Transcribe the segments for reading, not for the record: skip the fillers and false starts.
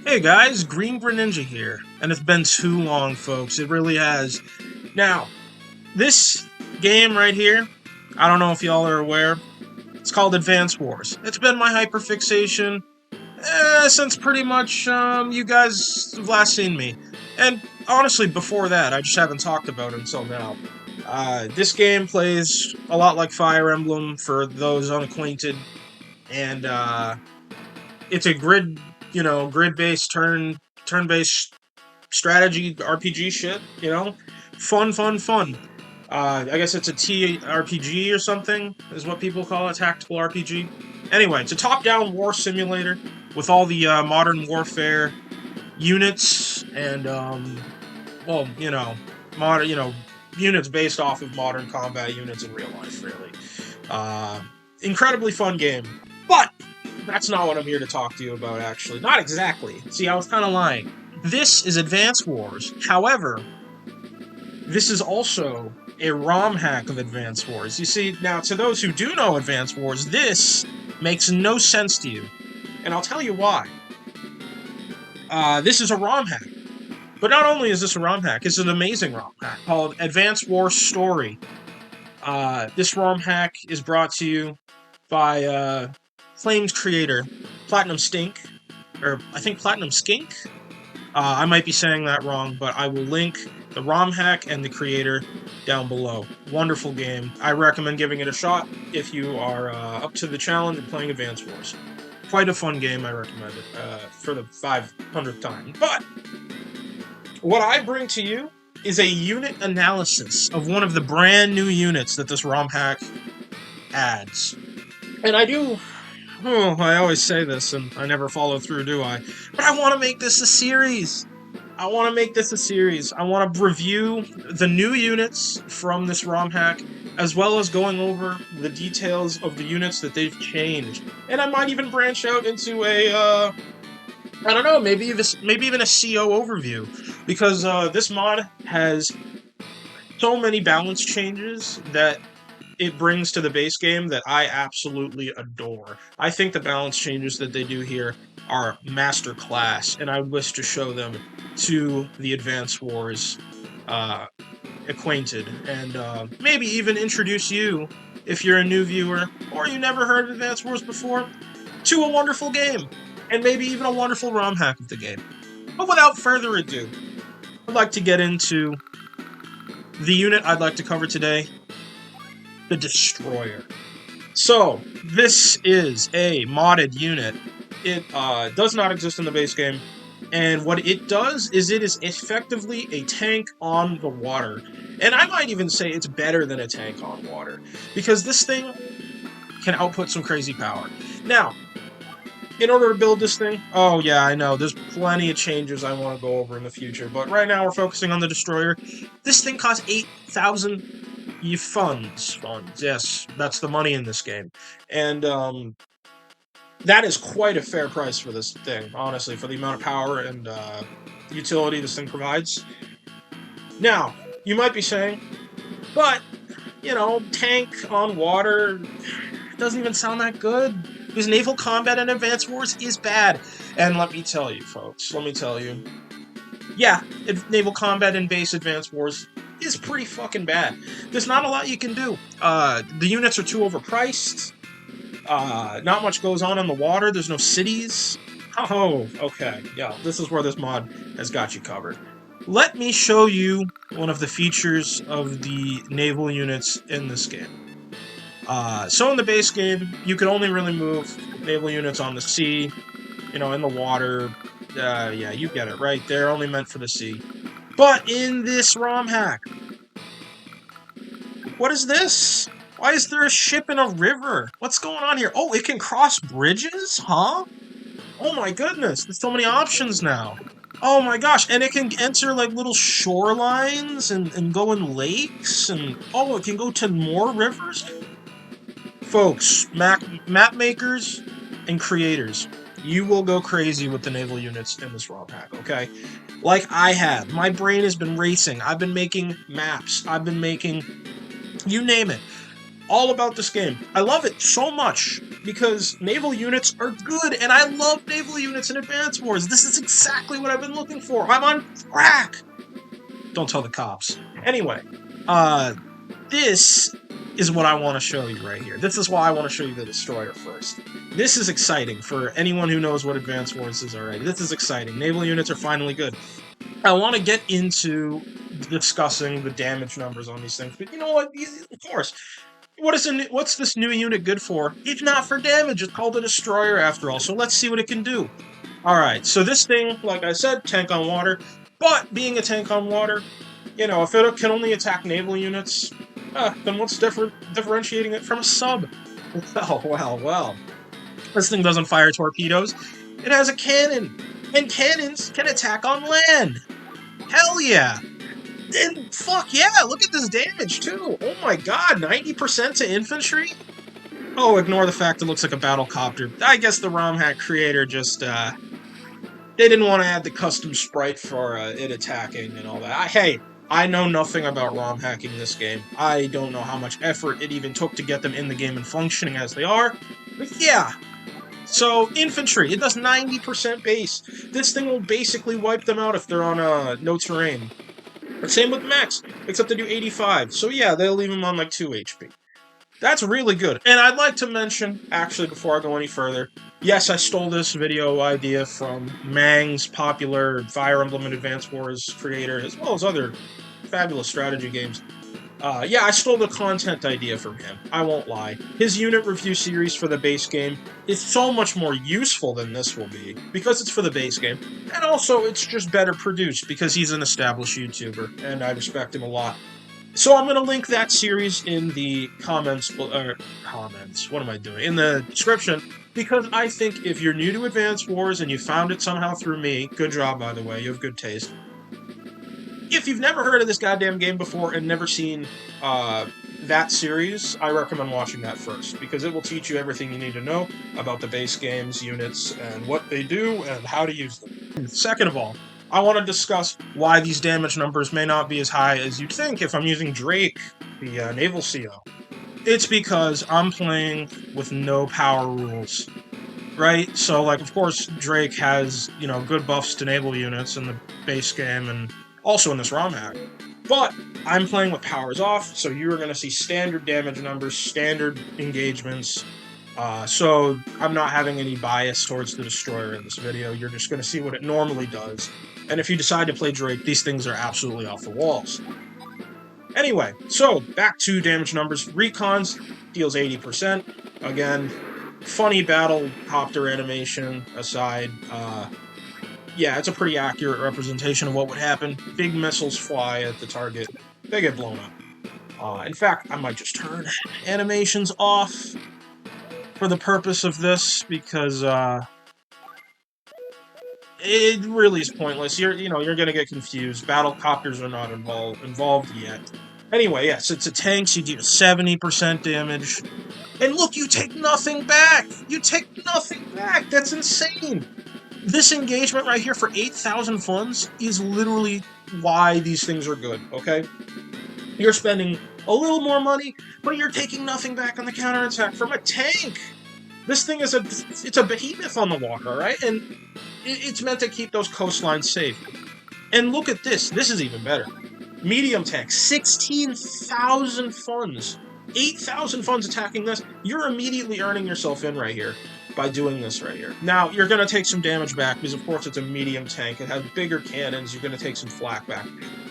Hey guys, Green Greninja here, and it's been too long, folks. It really has. Now, this game right here, I don't know if y'all are aware, it's called Advance Wars. It's been my hyperfixation since pretty much you guys have last seen me. And honestly, before that, I just haven't talked about it until now. This game plays a lot like Fire Emblem for those unacquainted, and it's a grid-based turn-based strategy RPG shit, Fun, fun, fun. I guess it's a TRPG or something, is what people call it, tactical RPG. Anyway, it's a top-down war simulator with all the modern warfare units and, modern, units based off of modern combat units in real life, really. Uh, Incredibly fun game. But that's not what I'm here to talk to you about, actually. Not exactly. See, I was kind of lying. This is Advance Wars. However, this is also a ROM hack of Advance Wars. You see, now, to those who do know Advance Wars, this makes no sense to you. And I'll tell you why. This is a ROM hack. But not only is this a ROM hack, it's an amazing ROM hack called Advance Wars Story. This ROM hack is brought to you by Flame's creator, Platinum Stink, or I think Platinum Skink? I might be saying that wrong, but I will link the ROM hack and the creator down below. Wonderful game. I recommend giving it a shot if you are up to the challenge of playing Advance Wars. Quite a fun game, I recommend it for the 500th time. But what I bring to you is a unit analysis of one of the brand new units that this ROM hack adds. And I always say this and I never follow through, do I? But I want to make this a series. I want to review the new units from this ROM hack, as well as going over the details of the units that they've changed. And I might even branch out into I don't know, maybe even a CO overview, because this mod has so many balance changes that it brings to the base game that I absolutely adore. I think the balance changes that they do here are masterclass, and I wish to show them to the Advance Wars acquainted, and maybe even introduce you, if you're a new viewer, or you never heard of Advance Wars before, to a wonderful game, and maybe even a wonderful ROM hack of the game. But without further ado, I'd like to get into the unit I'd like to cover today, the Destroyer. So, this is a modded unit. It does not exist in the base game, and what it does is it is effectively a tank on the water. And I might even say it's better than a tank on water, because this thing can output some crazy power. Now, in order to build this thing, oh yeah, I know, there's plenty of changes I want to go over in the future, but right now we're focusing on the Destroyer. This thing costs 8,000 funds, yes, that's the money in this game. And that is quite a fair price for this thing, honestly, for the amount of power and utility this thing provides. Now, you might be saying, but, tank on water doesn't even sound that good, because naval combat in Advance Wars is bad. And let me tell you, folks, yeah, naval combat in base Advance Wars is pretty fucking bad. There's not a lot you can do. The units are too overpriced. Not much goes on the water. There's no cities. Oh, okay. Yeah, this is where this mod has got you covered. Let me show you one of the features of the naval units in this game. So in the base game, you can only really move naval units on the sea, in the water. Yeah, you get it, right? They're only meant for the sea. But in this ROM hack, what is this? Why is there a ship in a river? What's going on here? Oh, it can cross bridges? Huh? Oh my goodness, there's so many options now. Oh my gosh, and it can enter like little shorelines and go in lakes, and oh, it can go to more rivers? Folks, map makers and creators, you will go crazy with the naval units in this ROM hack, okay? Like I have. My brain has been racing. I've been making maps. I've been making, you name it. all about this game. I love it so much because naval units are good, and I love naval units in Advance Wars. This is exactly what I've been looking for. I'm on crack. Don't tell the cops. Anyway, this is what I want to show you right here. This is why I want to show you the Destroyer first. This is exciting for anyone who knows what Advance Wars is already. This is exciting. Naval units are finally good. I want to get into discussing the damage numbers on these things, but you know what? Of course. What's this new unit good for? If not for damage, it's called a Destroyer after all, so let's see what it can do. Alright, so this thing, like I said, tank on water, but being a tank on water, you know, if it can only attack naval units, then what's differentiating it from a sub? Well. This thing doesn't fire torpedoes. It has a cannon, and cannons can attack on land. Hell yeah! And fuck yeah, look at this damage too. Oh my god, 90% to infantry? Oh, ignore the fact it looks like a battle copter. I guess the romhack creator just, they didn't want to add the custom sprite for it attacking and all that. Hey, I know nothing about ROM hacking this game. I don't know how much effort it even took to get them in the game and functioning as they are. But yeah. So, infantry, it does 90% base. This thing will basically wipe them out if they're on no terrain. But same with mechs, except they do 85. So yeah, they'll leave them on like 2 HP. That's really good. And I'd like to mention, actually, before I go any further, yes, I stole this video idea from Mang's popular Fire Emblem and Advance Wars creator, as well as other fabulous strategy games. Yeah, I stole the content idea from him. I won't lie. His unit review series for the base game is so much more useful than this will be, because it's for the base game. And also, it's just better produced, because he's an established YouTuber, and I respect him a lot. So I'm going to link that series in the comments, what am I doing? In the description, because I think if you're new to Advance Wars and you found it somehow through me, good job, by the way, you have good taste. If you've never heard of this goddamn game before and never seen that series, I recommend watching that first, because it will teach you everything you need to know about the base game's units and what they do and how to use them. Second of all, I want to discuss why these damage numbers may not be as high as you'd think if I'm using Drake, the Naval CO. It's because I'm playing with no power rules, right? So, like, of course, Drake has, you know, good buffs to naval units in the base game and also in this ROM hack. But I'm playing with powers off, so you're going to see standard damage numbers, standard engagements. So I'm not having any bias towards the Destroyer in this video. You're just going to see what it normally does. And if you decide to play Drake, these things are absolutely off the walls. Anyway, so back to damage numbers. Recons deals 80%. Again, funny battle copter animation aside, yeah, it's a pretty accurate representation of what would happen. Big missiles fly at the target. They get blown up. In fact, I might just turn animations off for the purpose of this, because it really is pointless. You're gonna get confused. Battle copters are not involved yet. Anyway, yes, it's a tank. You do 70% damage. And look, you take nothing back! You take nothing back! That's insane! This engagement right here for 8,000 funds is literally why these things are good, okay? You're spending a little more money, but you're taking nothing back on the counterattack from a tank! This thing is it's a behemoth on the water, right? And it's meant to keep those coastlines safe. And look at this. This is even better. Medium tank, 16,000 funds. 8,000 funds attacking this. You're immediately earning yourself in right here by doing this right here. Now, you're going to take some damage back, because of course it's a medium tank. It has bigger cannons. You're going to take some flak back.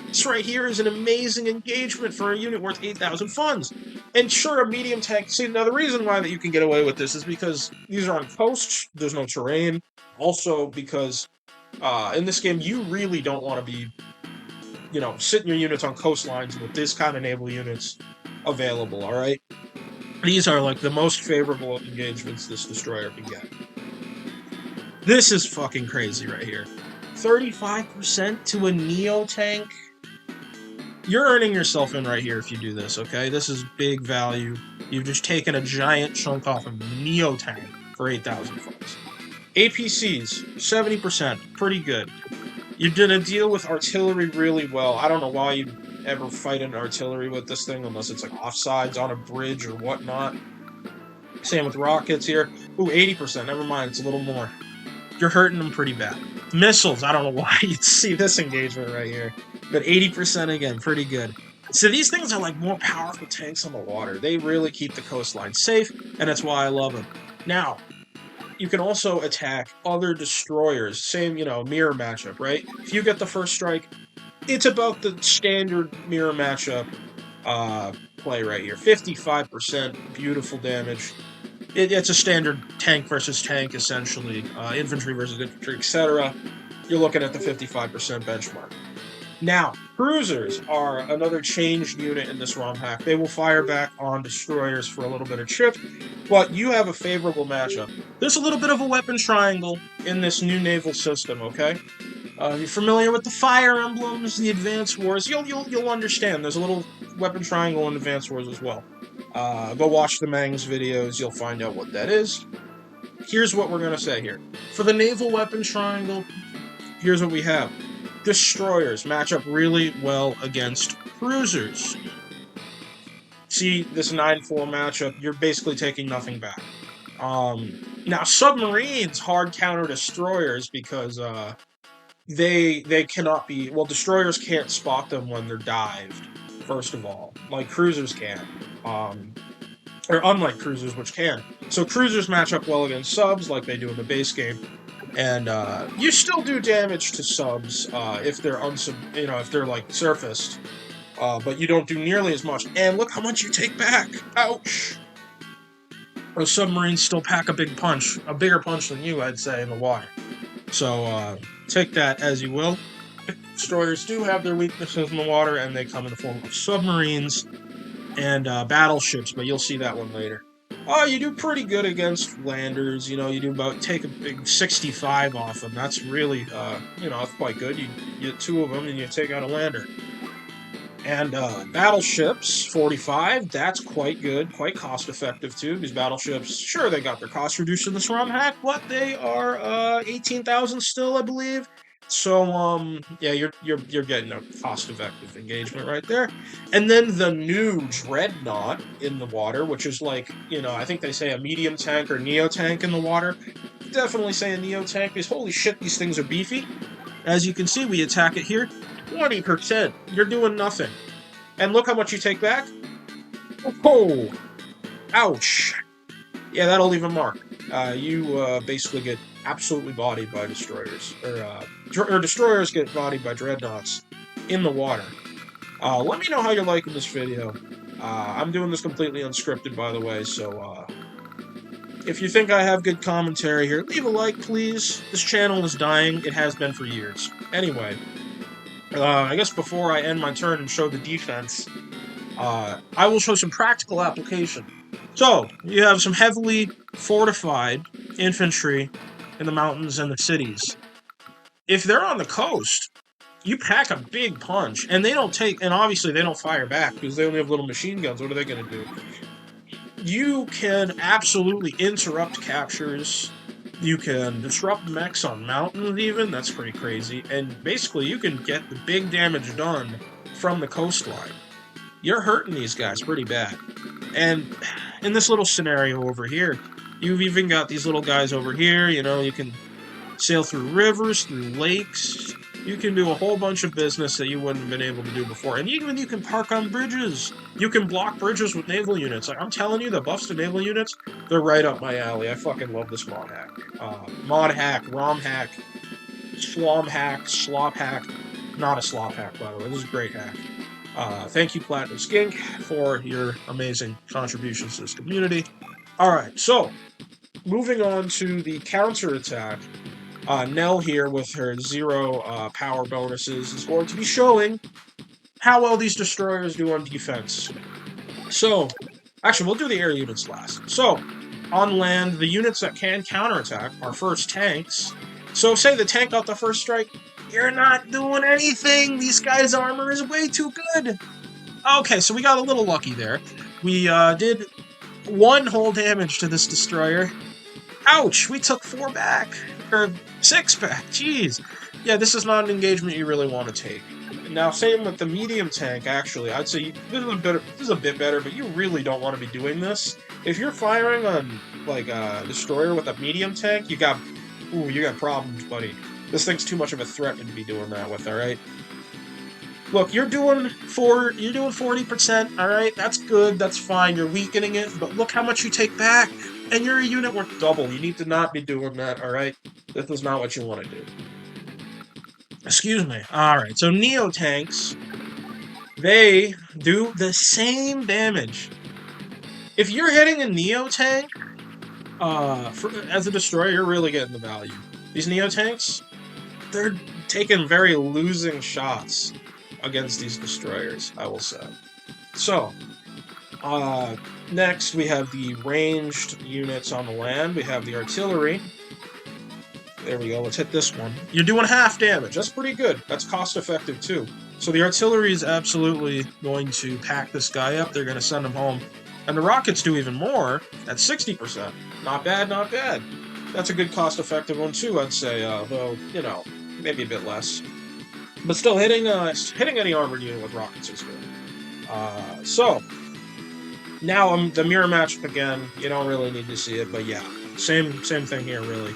This right here is an amazing engagement for a unit worth 8,000 funds. And sure, a medium tank... See, now the reason why that you can get away with this is because these are on coasts, there's no terrain. Also because in this game, you really don't want to be, you know, sitting your units on coastlines with this kind of naval units available, alright? These are, like, the most favorable engagements this Destroyer can get. This is fucking crazy right here. 35% to a Neo tank? You're earning yourself in right here if you do this, okay? This is big value. You've just taken a giant chunk off of Neo tank for 8,000 funds. APCs, 70%. Pretty good. You did a deal with artillery really well. I don't know why you ever fight an artillery with this thing unless it's like offsides on a bridge or whatnot. Same with rockets here. Ooh, 80%. Never mind, it's a little more. You're hurting them pretty bad. Missiles, I don't know why you'd see this engagement right here. But 80% again, pretty good. So these things are like more powerful tanks on the water. They really keep the coastline safe, and that's why I love them. Now, you can also attack other destroyers. Same, mirror matchup, right? If you get the first strike, it's about the standard mirror matchup play right here. 55%, beautiful damage. It's a standard tank versus tank, essentially. Infantry versus infantry, etc. You're looking at the 55% benchmark. Now, cruisers are another changed unit in this ROM hack. They will fire back on destroyers for a little bit of chip, but you have a favorable matchup. There's a little bit of a weapon triangle in this new naval system, okay? You're familiar with the fire emblems, the Advance Wars. You'll understand. There's a little weapon triangle in Advance Wars as well. Go watch the Mangs videos. You'll find out what that is. Here's what we're gonna say here. For the naval weapon triangle, here's what we have. Destroyers match up really well against cruisers. See this 9-4 matchup, you're basically taking nothing back. Now submarines hard counter destroyers because they cannot be, well, destroyers can't spot them when they're dived, first of all, like cruisers can. Or unlike cruisers, which can. So cruisers match up well against subs like they do in the base game. And you still do damage to subs if they're if they're like surfaced, but you don't do nearly as much. And look how much you take back. Ouch! Those submarines still pack a big punch, a bigger punch than you, I'd say, in the water. So take that as you will. Destroyers do have their weaknesses in the water, and they come in the form of submarines and battleships, but you'll see that one later. Oh, you do pretty good against landers. You do take a big 65 off them. That's really, that's quite good. You get 2 of them and you take out a lander. And battleships, 45, that's quite good, quite cost-effective too, because battleships, sure, they got their cost reduced in this ROM hack, but they are 18,000 still, I believe. So, yeah, you're getting a cost-effective engagement right there. And then the new Dreadnought in the water, which is like, I think they say a medium tank or neo tank in the water. Definitely say a neo tank, because holy shit, these things are beefy. As you can see, we attack it here. 20%. You're doing nothing. And look how much you take back. Oh! Ouch! Yeah, that'll leave a mark. You basically get absolutely bodied by destroyers. Or destroyers get bodied by dreadnoughts in the water. Let me know how you're liking this video. I'm doing this completely unscripted, by the way, so if you think I have good commentary here, leave a like, please. This channel is dying. It has been for years. Anyway, I guess before I end my turn and show the defense, I will show some practical application. So, you have some heavily fortified infantry in the mountains and the cities. If they're on the coast, you pack a big punch, and obviously they don't fire back, because they only have little machine guns. What are they going to do? You can absolutely interrupt captures. You can disrupt mechs on mountains even. That's pretty crazy. And basically, you can get the big damage done from the coastline. You're hurting these guys pretty bad. And in this little scenario over here, you've even got these little guys over here. You can sail through rivers, through lakes. You can do a whole bunch of business that you wouldn't have been able to do before. And even you can park on bridges. You can block bridges with naval units. Like, I'm telling you, the buffs to naval units, they're right up my alley. I fucking love this mod hack. Mod hack, ROM hack, slom hack, slop hack. Not a slop hack, by the way. This is a great hack. Thank you, Platinum Skink, for your amazing contributions to this community. Alright, so, moving on to the counterattack. Nell here, with her 0 power bonuses, is going to be showing how well these destroyers do on defense. So, actually, we'll do the air units last. So, on land, the units that can counterattack are first tanks. So, say the tank got the first strike, you're not doing anything! These guys' armor is way too good! Okay, so we got a little lucky there. We did 1 whole damage to this destroyer. Ouch! We took 4 back! Or 6 back, jeez! Yeah, this is not an engagement you really want to take. Now, same with the medium tank. Actually, I'd say this is a bit better, but you really don't want to be doing this. If you're firing on like a destroyer with a medium tank, you got problems, buddy. This thing's too much of a threat to be doing that with. All right. Look, you're doing 40%. All right, that's good. That's fine. You're weakening it, but look how much you take back, and you're a unit worth double. You need to not be doing that. All right, this is not what you want to do. Excuse me. All right, so Neo tanks, they do the same damage. If you're hitting a Neo tank, as a destroyer, you're really getting the value. These Neo tanks, they're taking very losing shots against these destroyers, I will say. So, next we have the ranged units on the land. We have the artillery. There we go, let's hit this one. You're doing half damage, that's pretty good. That's cost effective too. So the artillery is absolutely going to pack this guy up. They're going to send him home. And the rockets do even more at 60%. Not bad, not bad. That's a good cost effective one too, I'd say, though, you know, maybe a bit less. But still, hitting any armored unit with rockets is good. So, now the mirror match again. You don't really need to see it, but yeah, same thing here, really.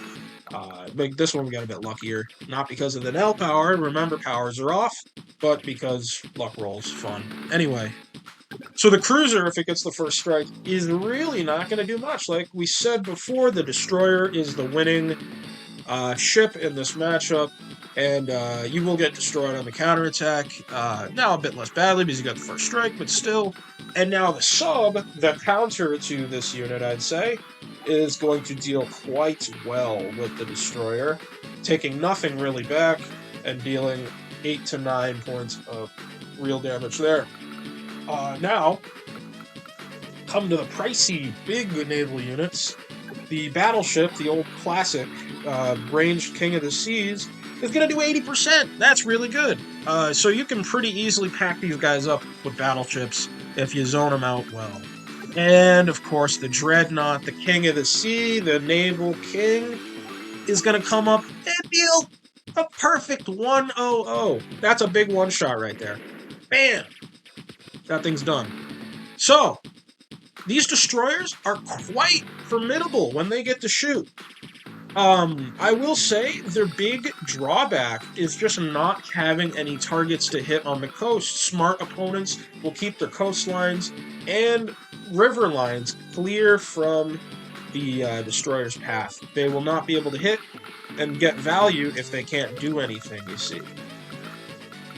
But this one we got a bit luckier, not because of the Nell power. Remember, powers are off, but because luck rolls, fun. Anyway, so the cruiser, if it gets the first strike, is really not going to do much. Like we said before, the destroyer is the winning ship in this matchup. And you will get destroyed on the counterattack. Now a bit less badly because you got the first strike, but still. And now the sub, the counter to this unit, I'd say, is going to deal quite well with the destroyer, taking nothing really back and dealing 8 to 9 points of real damage there. Now, come to the pricey big naval units. The battleship, the old classic, ranged King of the Seas, is going to do 80%. That's really good. So you can pretty easily pack these guys up with battleships if you zone them out well. And, of course, the Dreadnought, the King of the Sea, the Naval King, is going to come up and deal a perfect 100. That's a big one-shot right there. Bam! That thing's done. So, these destroyers are quite formidable when they get to shoot. I will say their big drawback is just not having any targets to hit on the coast. Smart opponents will keep their coastlines and river lines clear from the destroyer's path. They will not be able to hit and get value if they can't do anything, you see.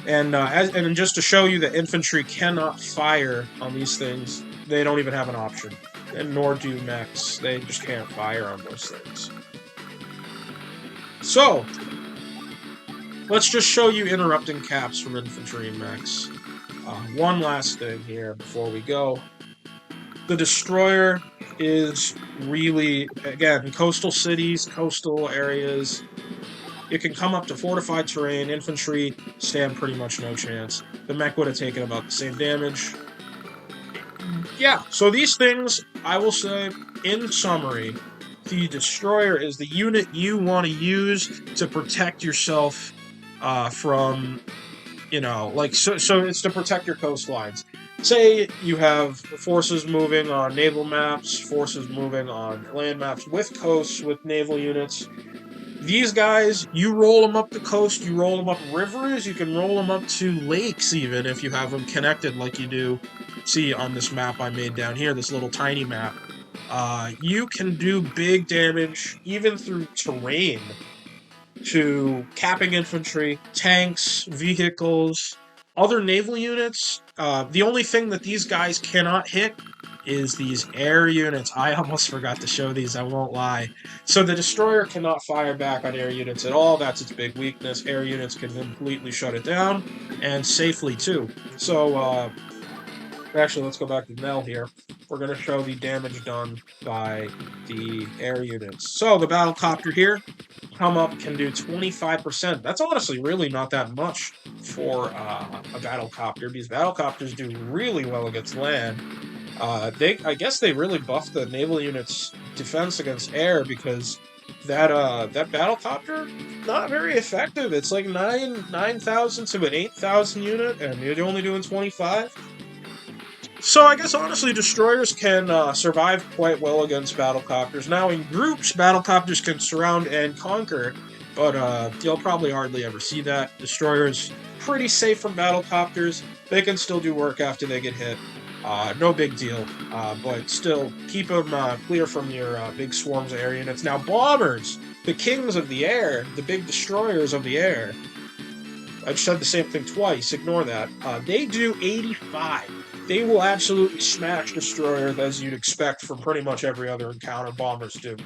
And just to show you that infantry cannot fire on these things, they don't even have an option. And nor do mechs. They just can't fire on those things. So, let's just show you interrupting caps from infantry and mechs. One last thing here before we go. The destroyer is really, again, coastal cities, coastal areas. It can come up to fortified terrain. Infantry stand pretty much no chance. The mech would have taken about the same damage. Yeah, so these things, I will say, in summary, the destroyer is the unit you want to use to protect yourself from, so it's to protect your coastlines. Say you have forces moving on naval maps, forces moving on land maps with coasts, with naval units. These guys, you roll them up the coast, you roll them up rivers, you can roll them up to lakes even if you have them connected like you do. See on this map I made down here, this little tiny map. You can do big damage even through terrain to capping infantry, tanks, vehicles, other naval units. The only thing that these guys cannot hit is these air units. I almost forgot to show these, I won't lie. So the destroyer cannot fire back on air units at all. That's its big weakness. Air units can completely shut it down, and safely too. So, actually, let's go back to Nell here. We're going to show the damage done by the air units. So the battlecopter here, come up, can do 25%. That's honestly really not that much for a battlecopter, because battlecopters do really well against land. I guess they really buffed the naval units' defense against air, because that battlecopter, not very effective. It's like 9,000 to an 8,000 unit, and you're only doing 25. So I guess honestly, destroyers can survive quite well against battlecopters. Now in groups, battlecopters can surround and conquer, but you'll probably hardly ever see that. Destroyers pretty safe from battlecopters. They can still do work after they get hit. No big deal, but still keep them clear from your big swarms of air units. Now bombers, the kings of the air, the big destroyers of the air. I've said the same thing twice, ignore that. They do 85. They will absolutely smash destroyers as you'd expect from pretty much every other encounter bombers do.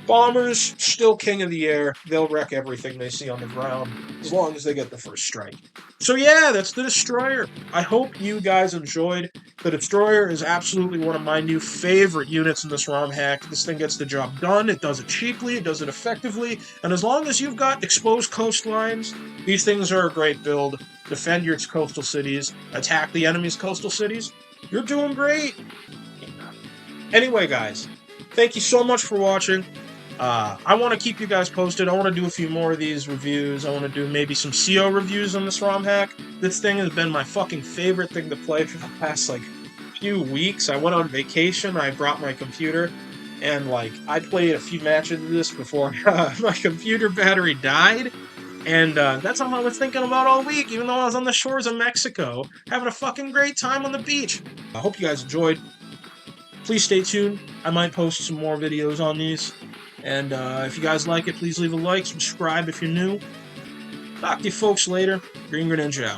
Bombers, still king of the air. They'll wreck everything they see on the ground as long as they get the first strike. So yeah, that's the Destroyer. I hope you guys enjoyed. The Destroyer is absolutely one of my new favorite units in this ROM hack. This thing gets the job done. It does it cheaply. It does it effectively. And as long as you've got exposed coastlines, these things are a great build. Defend your coastal cities. Attack the enemy's coastal cities. You're doing great. Anyway, guys, thank you so much for watching. I want to keep you guys posted. I want to do a few more of these reviews. I want to do maybe some CO reviews on this ROM hack. This thing has been my fucking favorite thing to play for the past, like, few weeks. I went on vacation. I brought my computer, and, like, I played a few matches of this before my computer battery died. And that's all I was thinking about all week, even though I was on the shores of Mexico, having a fucking great time on the beach. I hope you guys enjoyed. Please stay tuned. I might post some more videos on these. And if you guys like it, please leave a like, subscribe if you're new. Talk to you folks later. Green Greninja out.